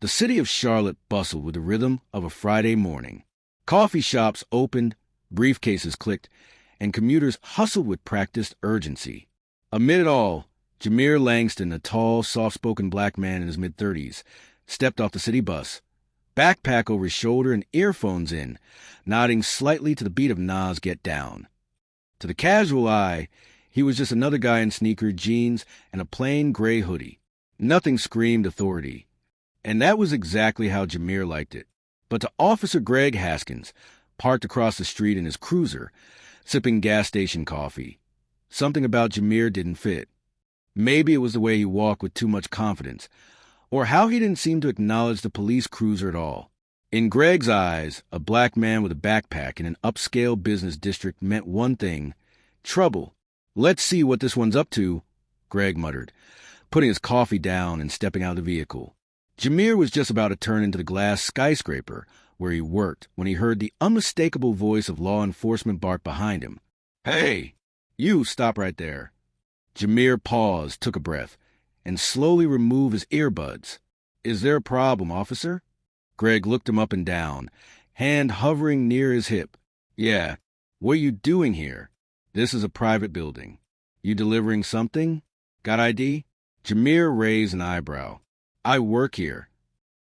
The city of Charlotte bustled with the rhythm of a Friday morning. Coffee shops opened, briefcases clicked, and commuters hustled with practiced urgency. Amid it all, Jameer Langston, a tall, soft-spoken black man in his mid-30s, stepped off the city bus, backpack over his shoulder and earphones in, nodding slightly to the beat of Nas' Get Down. To the casual eye, he was just another guy in sneaker jeans and a plain gray hoodie. Nothing screamed authority. And that was exactly how Jameer liked it. But to Officer Greg Haskins, parked across the street in his cruiser, sipping gas station coffee, something about Jameer didn't fit. Maybe it was the way he walked with too much confidence, or how he didn't seem to acknowledge the police cruiser at all. In Greg's eyes, a black man with a backpack in an upscale business district meant one thing: trouble. "Let's see what this one's up to," Greg muttered, putting his coffee down and stepping out of the vehicle. Jameer was just about to turn into the glass skyscraper where he worked when he heard the unmistakable voice of law enforcement bark behind him. "Hey, you stop right there." Jameer paused, took a breath, and slowly removed his earbuds. "Is there a problem, officer?" Greg looked him up and down, hand hovering near his hip. "Yeah. What are you doing here? This is a private building. You delivering something? Got ID?" Jameer raised an eyebrow. "I work here."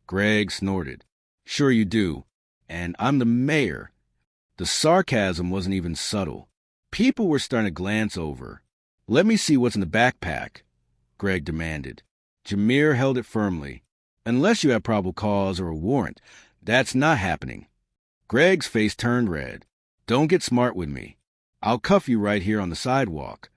Greg snorted. "Sure you do. And I'm the mayor." The sarcasm wasn't even subtle. People were starting to glance over. "Let me see what's in the backpack," Greg demanded. Jameer held it firmly. "Unless you have probable cause or a warrant, that's not happening." Greg's face turned red. "Don't get smart with me. I'll cuff you right here on the sidewalk."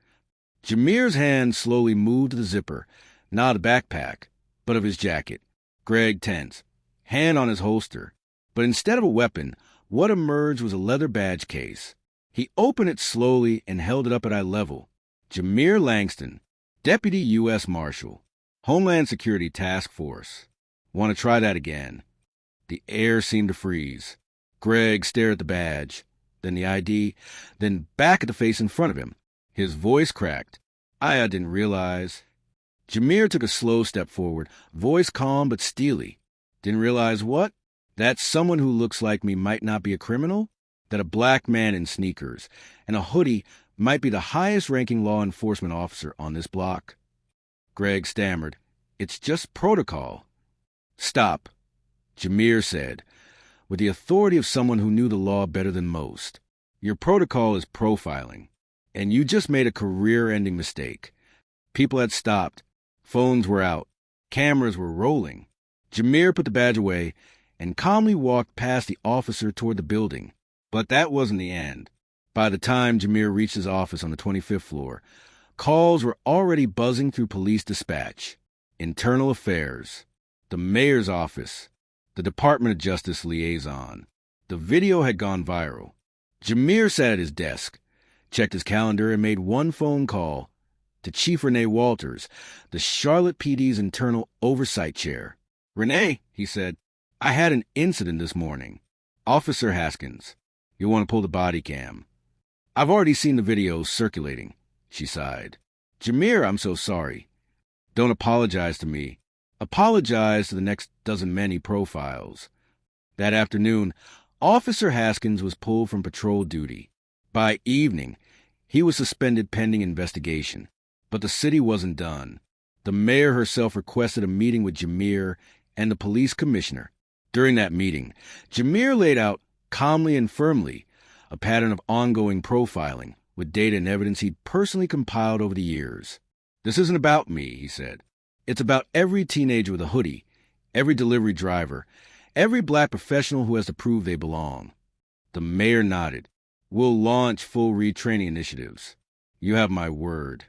Jameer's hand slowly moved to the zipper, not of the backpack, but of his jacket. Greg tensed, hand on his holster. But instead of a weapon, what emerged was a leather badge case. He opened it slowly and held it up at eye level. Jameer Langston, Deputy U.S. Marshal, Homeland Security Task Force. Want to try that again? The air seemed to freeze. Greg stared at the badge, then the ID, then back at the face in front of him. His voice cracked. "I didn't realize." Jameer took a slow step forward, voice calm but steely. "Didn't realize what? That someone who looks like me might not be a criminal? That a black man in sneakers and a hoodie might be the highest-ranking law enforcement officer on this block?" Greg stammered. "It's just protocol." "Stop," Jameer said, with the authority of someone who knew the law better than most. "Your protocol is profiling, and you just made a career-ending mistake." People had stopped. Phones were out. Cameras were rolling. Jameer put the badge away and calmly walked past the officer toward the building. But that wasn't the end. By the time Jameer reached his office on the 25th floor, calls were already buzzing through police dispatch. Internal Affairs, the mayor's office, the Department of Justice liaison. The video had gone viral. Jameer sat at his desk, checked his calendar, and made one phone call to Chief Renee Walters, the Charlotte PD's internal oversight chair. "Renee," he said, "I had an incident this morning. Officer Haskins, you'll want to pull the body cam." "I've already seen the videos circulating," she sighed. "Jameer, I'm so sorry. Don't apologize to me. Apologize to the next dozen men he profiles." That afternoon, Officer Haskins was pulled from patrol duty. By evening, he was suspended pending investigation. But the city wasn't done. The mayor herself requested a meeting with Jameer and the police commissioner. During that meeting, Jameer laid out, calmly and firmly, a pattern of ongoing profiling with data and evidence he'd personally compiled over the years. "This isn't about me," he said. "It's about every teenager with a hoodie, every delivery driver, every black professional who has to prove they belong." The mayor nodded. "We'll launch full retraining initiatives. You have my word."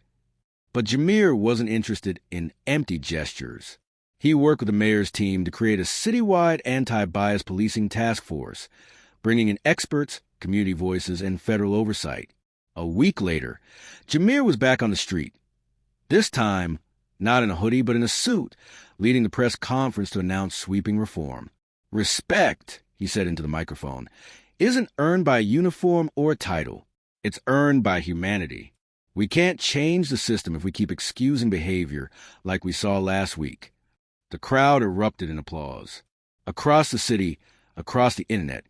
But Jameer wasn't interested in empty gestures. He worked with the mayor's team to create a citywide anti-bias policing task force, bringing in experts, community voices, and federal oversight. A week later, Jameer was back on the street. This time, not in a hoodie, but in a suit, leading the press conference to announce sweeping reform. "Respect," he said into the microphone, "isn't earned by a uniform or a title. It's earned by humanity. We can't change the system if we keep excusing behavior like we saw last week." The crowd erupted in applause. Across the city, across the internet,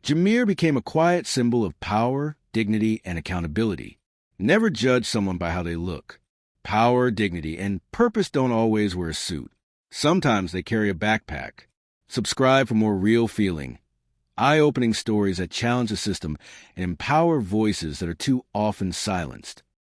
Jameer became a quiet symbol of power, dignity, and accountability. Never judge someone by how they look. Power, dignity, and purpose don't always wear a suit. Sometimes they carry a backpack. Subscribe for more real feeling, eye-opening stories that challenge the system and empower voices that are too often silenced.